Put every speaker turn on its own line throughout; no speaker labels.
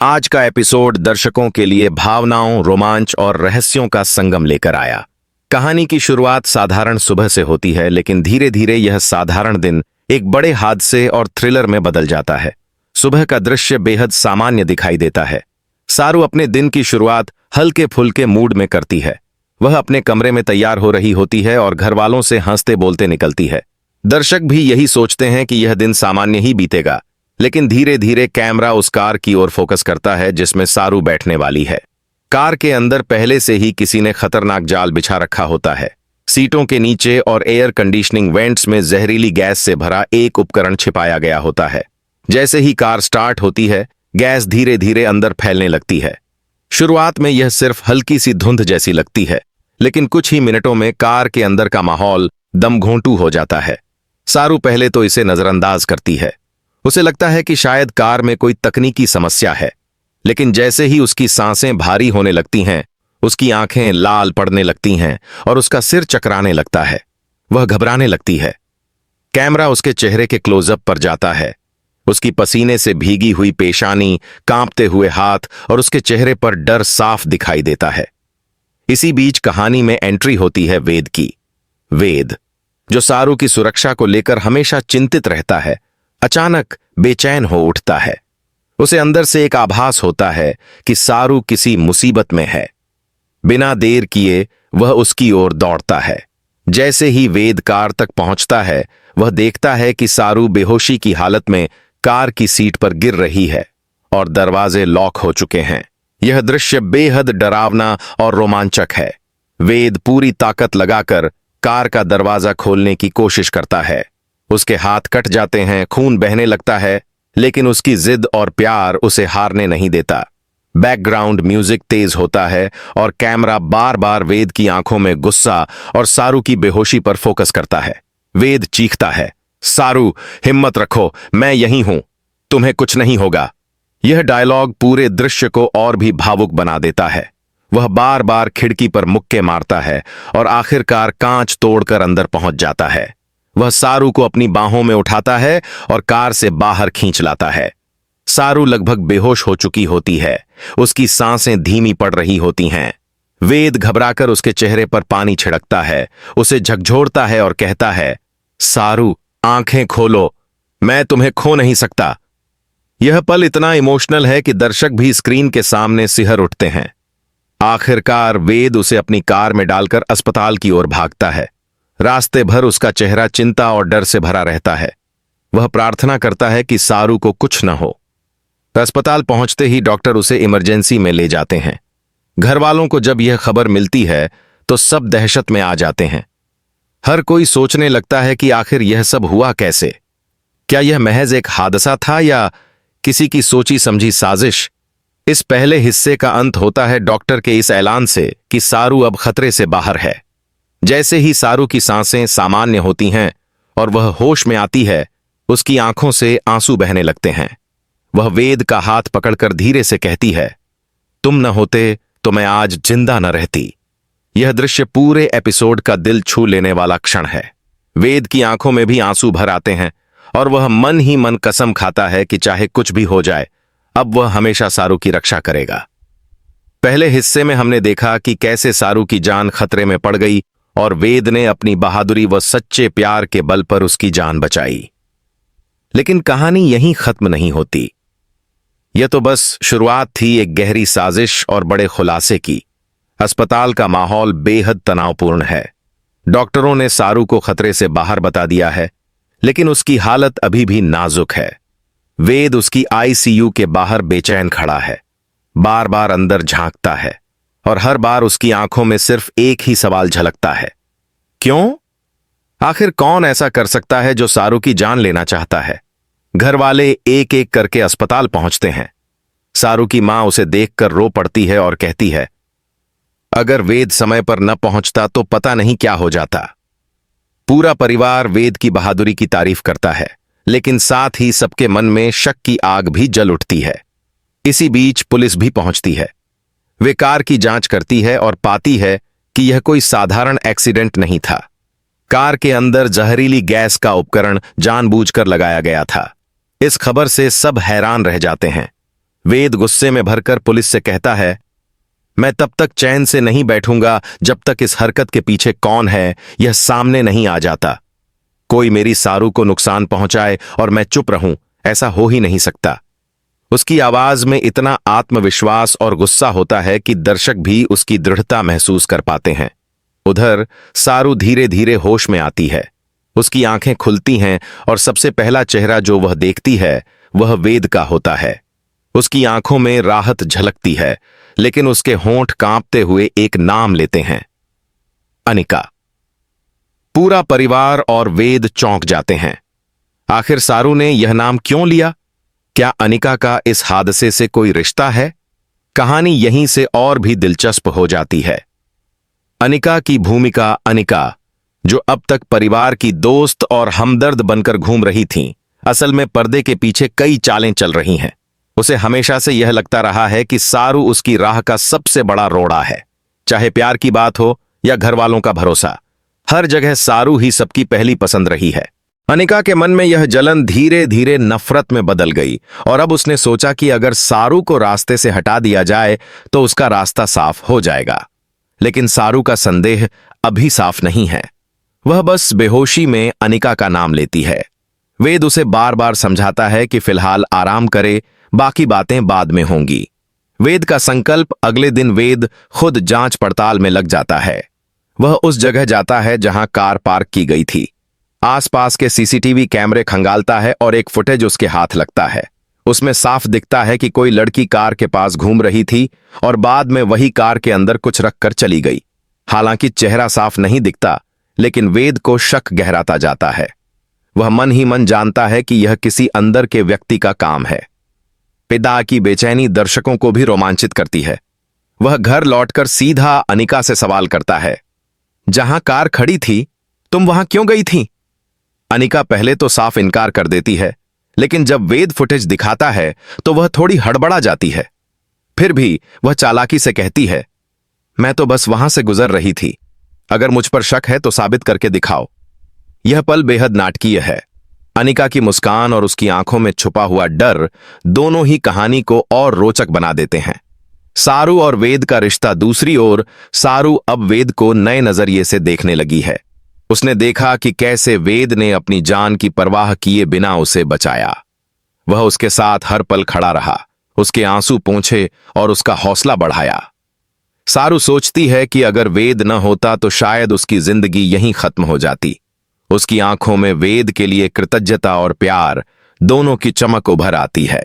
आज का एपिसोड दर्शकों के लिए भावनाओं, रोमांच और रहस्यों का संगम लेकर आया। कहानी की शुरुआत साधारण सुबह से होती है, लेकिन धीरे धीरे यह साधारण दिन एक बड़े हादसे और थ्रिलर में बदल जाता है। सुबह का दृश्य बेहद सामान्य दिखाई देता है। सारू अपने दिन की शुरुआत हल्के फुल्के मूड में करती है। वह अपने कमरे में तैयार हो रही होती है और घर वालों से हंसते बोलते निकलती है। दर्शक भी यही सोचते हैं कि यह दिन सामान्य ही बीतेगा, लेकिन धीरे धीरे कैमरा उस कार की ओर फोकस करता है जिसमें सारू बैठने वाली है। कार के अंदर पहले से ही किसी ने खतरनाक जाल बिछा रखा होता है। सीटों के नीचे और एयर कंडीशनिंग वेंट्स में जहरीली गैस से भरा एक उपकरण छिपाया गया होता है। जैसे ही कार स्टार्ट होती है, गैस धीरे धीरे अंदर फैलने लगती है। शुरुआत में यह सिर्फ हल्की सी धुंध जैसी लगती है, लेकिन कुछ ही मिनटों में कार के अंदर का माहौल दमघोंटू हो जाता है। सारू पहले तो इसे नजरअंदाज करती है। उसे लगता है कि शायद कार में कोई तकनीकी समस्या है, लेकिन जैसे ही उसकी सांसें भारी होने लगती हैं, उसकी आंखें लाल पड़ने लगती हैं और उसका सिर चकराने लगता है। वह घबराने लगती है। कैमरा उसके चेहरे के क्लोजअप पर जाता है। उसकी पसीने से भीगी हुई पेशानी, कांपते हुए हाथ और उसके चेहरे पर डर साफ दिखाई देता है। इसी बीच कहानी में एंट्री होती है वेद की। वेद, जो सारू की सुरक्षा को लेकर हमेशा चिंतित रहता है, अचानक बेचैन हो उठता है। उसे अंदर से एक आभास होता है कि सारू किसी मुसीबत में है। बिना देर किए वह उसकी ओर दौड़ता है। जैसे ही वेद कार तक पहुंचता है, वह देखता है कि सारू बेहोशी की हालत में कार की सीट पर गिर रही है और दरवाजे लॉक हो चुके हैं। यह दृश्य बेहद डरावना और रोमांचक है। वेद पूरी ताकत लगाकर कार का दरवाजा खोलने की कोशिश करता है। उसके हाथ कट जाते हैं, खून बहने लगता है, लेकिन उसकी जिद और प्यार उसे हारने नहीं देता। बैकग्राउंड म्यूजिक तेज होता है और कैमरा बार बार वेद की आंखों में गुस्सा और सारू की बेहोशी पर फोकस करता है। वेद चीखता है, सारू, हिम्मत रखो, मैं यहीं हूं, तुम्हें कुछ नहीं होगा। यह डायलॉग पूरे दृश्य को और भी भावुक बना देता है। वह बार बार खिड़की पर मुक्के मारता है और आखिरकार कांच तोड़कर अंदर पहुंच जाता है। वह सारू को अपनी बाहों में उठाता है और कार से बाहर खींच लाता है। सारू लगभग बेहोश हो चुकी होती है। उसकी सांसें धीमी पड़ रही होती हैं। वेद घबराकर उसके चेहरे पर पानी छिड़कता है, उसे झकझोरता है और कहता है, सारू, आंखें खोलो, मैं तुम्हें खो नहीं सकता। यह पल इतना इमोशनल है कि दर्शक भी स्क्रीन के सामने सिहर उठते हैं। आखिरकार वेद उसे अपनी कार में डालकर अस्पताल की ओर भागता है। रास्ते भर उसका चेहरा चिंता और डर से भरा रहता है। वह प्रार्थना करता है कि सारू को कुछ न हो। अस्पताल पहुंचते ही डॉक्टर उसे इमरजेंसी में ले जाते हैं। घर वालों को जब यह खबर मिलती है तो सब दहशत में आ जाते हैं। हर कोई सोचने लगता है कि आखिर यह सब हुआ कैसे। क्या यह महज एक हादसा था या किसी की सोची समझी साजिश? इस पहले हिस्से का अंत होता है डॉक्टर के इस ऐलान से कि सारू अब खतरे से बाहर है। जैसे ही सारू की सांसें सामान्य होती हैं और वह होश में आती है, उसकी आंखों से आंसू बहने लगते हैं। वह वेद का हाथ पकड़कर धीरे से कहती है, तुम न होते तो मैं आज जिंदा न रहती। यह दृश्य पूरे एपिसोड का दिल छू लेने वाला क्षण है। वेद की आंखों में भी आंसू भर आते हैं और वह मन ही मन कसम खाता है कि चाहे कुछ भी हो जाए, अब वह हमेशा सारू की रक्षा करेगा। पहले हिस्से में हमने देखा कि कैसे सारू की जान खतरे में पड़ गई और वेद ने अपनी बहादुरी व सच्चे प्यार के बल पर उसकी जान बचाई। लेकिन कहानी यहीं खत्म नहीं होती। यह तो बस शुरुआत थी एक गहरी साजिश और बड़े खुलासे की। अस्पताल का माहौल बेहद तनावपूर्ण है। डॉक्टरों ने सारू को खतरे से बाहर बता दिया है, लेकिन उसकी हालत अभी भी नाजुक है। वेद उसकी आईसीयू के बाहर बेचैन खड़ा है, बार बार अंदर झांकता है और हर बार उसकी आंखों में सिर्फ एक ही सवाल झलकता है, क्यों? आखिर कौन ऐसा कर सकता है जो सारू की जान लेना चाहता है? घर वाले एक एक करके अस्पताल पहुंचते हैं। सारू की मां उसे देखकर रो पड़ती है और कहती है, अगर वेद समय पर न पहुंचता तो पता नहीं क्या हो जाता। पूरा परिवार वेद की बहादुरी की तारीफ करता है, लेकिन साथ ही सबके मन में शक की आग भी जल उठती है। इसी बीच पुलिस भी पहुंचती है। वे कार की जांच करती है और पाती है कि यह कोई साधारण एक्सीडेंट नहीं था। कार के अंदर जहरीली गैस का उपकरण जानबूझकर लगाया गया था। इस खबर से सब हैरान रह जाते हैं। वेद गुस्से में भरकर पुलिस से कहता है, मैं तब तक चैन से नहीं बैठूंगा जब तक इस हरकत के पीछे कौन है यह सामने नहीं आ जाता। कोई मेरी सारू को नुकसान पहुंचाए और मैं चुप रहूं, ऐसा हो ही नहीं सकता। उसकी आवाज में इतना आत्मविश्वास और गुस्सा होता है कि दर्शक भी उसकी दृढ़ता महसूस कर पाते हैं। उधर सारू धीरे धीरे होश में आती है। उसकी आंखें खुलती हैं और सबसे पहला चेहरा जो वह देखती है वह वेद का होता है। उसकी आंखों में राहत झलकती है, लेकिन उसके होंठ कांपते हुए एक नाम लेते हैं, अनिका। पूरा परिवार और वेद चौंक जाते हैं। आखिर सारू ने यह नाम क्यों लिया? क्या अनिका का इस हादसे से कोई रिश्ता है? कहानी यहीं से और भी दिलचस्प हो जाती है। अनिका की भूमिका अनिका, जो अब तक परिवार की दोस्त और हमदर्द बनकर घूम रही थीं, असल में पर्दे के पीछे कई चालें चल रही हैं। उसे हमेशा से यह लगता रहा है कि सारू उसकी राह का सबसे बड़ा रोड़ा है। चाहे प्यार की बात हो या घर वालों का भरोसा, हर जगह सारू ही सबकी पहली पसंद रही है। अनिका के मन में यह जलन धीरे धीरे नफरत में बदल गई और अब उसने सोचा कि अगर सारू को रास्ते से हटा दिया जाए तो उसका रास्ता साफ हो जाएगा। लेकिन सारू का संदेह अभी साफ नहीं है। वह बस बेहोशी में अनिका का नाम लेती है। वेद उसे बार बार समझाता है कि फिलहाल आराम करे, बाकी बातें बाद में होंगी। वेद का संकल्प अगले दिन वेद खुद जांच पड़ताल में लग जाता है। वह उस जगह जाता है जहां कार पार्क की गई थी। आसपास के सीसीटीवी कैमरे खंगालता है और एक फुटेज उसके हाथ लगता है। उसमें साफ दिखता है कि कोई लड़की कार के पास घूम रही थी और बाद में वही कार के अंदर कुछ रखकर चली गई। हालांकि चेहरा साफ नहीं दिखता, लेकिन वेद को शक गहराता जाता है। वह मन ही मन जानता है कि यह किसी अंदर के व्यक्ति का काम है। पिता की बेचैनी दर्शकों को भी रोमांचित करती है। वह घर लौटकर सीधा अनिका से सवाल करता है, जहां कार खड़ी थी तुम वहां क्यों गई थी? अनिका पहले तो साफ इनकार कर देती है, लेकिन जब वेद फुटेज दिखाता है तो वह थोड़ी हड़बड़ा जाती है। फिर भी वह चालाकी से कहती है, मैं तो बस वहां से गुजर रही थी। अगर मुझ पर शक है तो साबित करके दिखाओ। यह पल बेहद नाटकीय है। अनिका की मुस्कान और उसकी आंखों में छुपा हुआ डर दोनों ही कहानी को और रोचक बना देते हैं। सारू और वेद का रिश्ता दूसरी ओर, सारू अब वेद को नए नजरिए से देखने लगी है। उसने देखा कि कैसे वेद ने अपनी जान की परवाह किए बिना उसे बचाया। वह उसके साथ हर पल खड़ा रहा, उसके आंसू पोंछे और उसका हौसला बढ़ाया। सारू सोचती है कि अगर वेद न होता तो शायद उसकी जिंदगी यहीं खत्म हो जाती। उसकी आंखों में वेद के लिए कृतज्ञता और प्यार दोनों की चमक उभर आती है।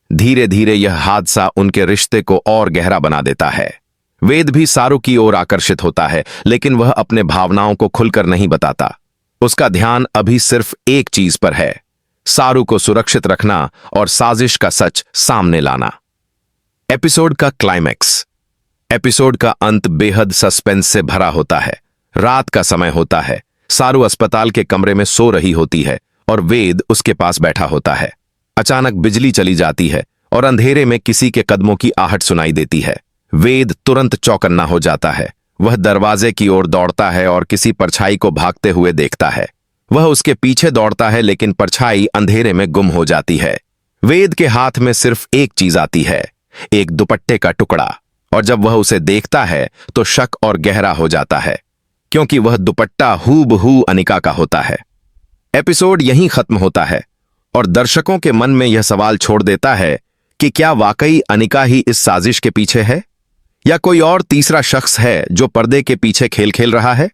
धीरे धीरे यह हादसा उनके रिश्ते को और गहरा बना देता है। वेद भी सारू की ओर आकर्षित होता है, लेकिन वह अपने भावनाओं को खुलकर नहीं बताता। उसका ध्यान अभी सिर्फ एक चीज पर है, सारू को सुरक्षित रखना और साजिश का सच सामने लाना। एपिसोड का क्लाइमैक्स। एपिसोड का अंत बेहद सस्पेंस से भरा होता है। रात का समय होता है। सारू अस्पताल के कमरे में सो रही होती है और वेद उसके पास बैठा होता है। अचानक बिजली चली जाती है और अंधेरे में किसी के कदमों की आहट सुनाई देती है। वेद तुरंत चौकन्ना हो जाता है। वह दरवाजे की ओर दौड़ता है और किसी परछाई को भागते हुए देखता है। वह उसके पीछे दौड़ता है, लेकिन परछाई अंधेरे में गुम हो जाती है। वेद के हाथ में सिर्फ एक चीज आती है, एक दुपट्टे का टुकड़ा, और जब वह उसे देखता है तो शक और गहरा हो जाता है, क्योंकि वह दुपट्टा हूबहू अनिका का होता है। एपिसोड यहीं खत्म होता है और दर्शकों के मन में यह सवाल छोड़ देता है कि क्या वाकई अनिका ही इस साजिश के पीछे है, या कोई और तीसरा शख्स है जो पर्दे के पीछे खेल खेल रहा है।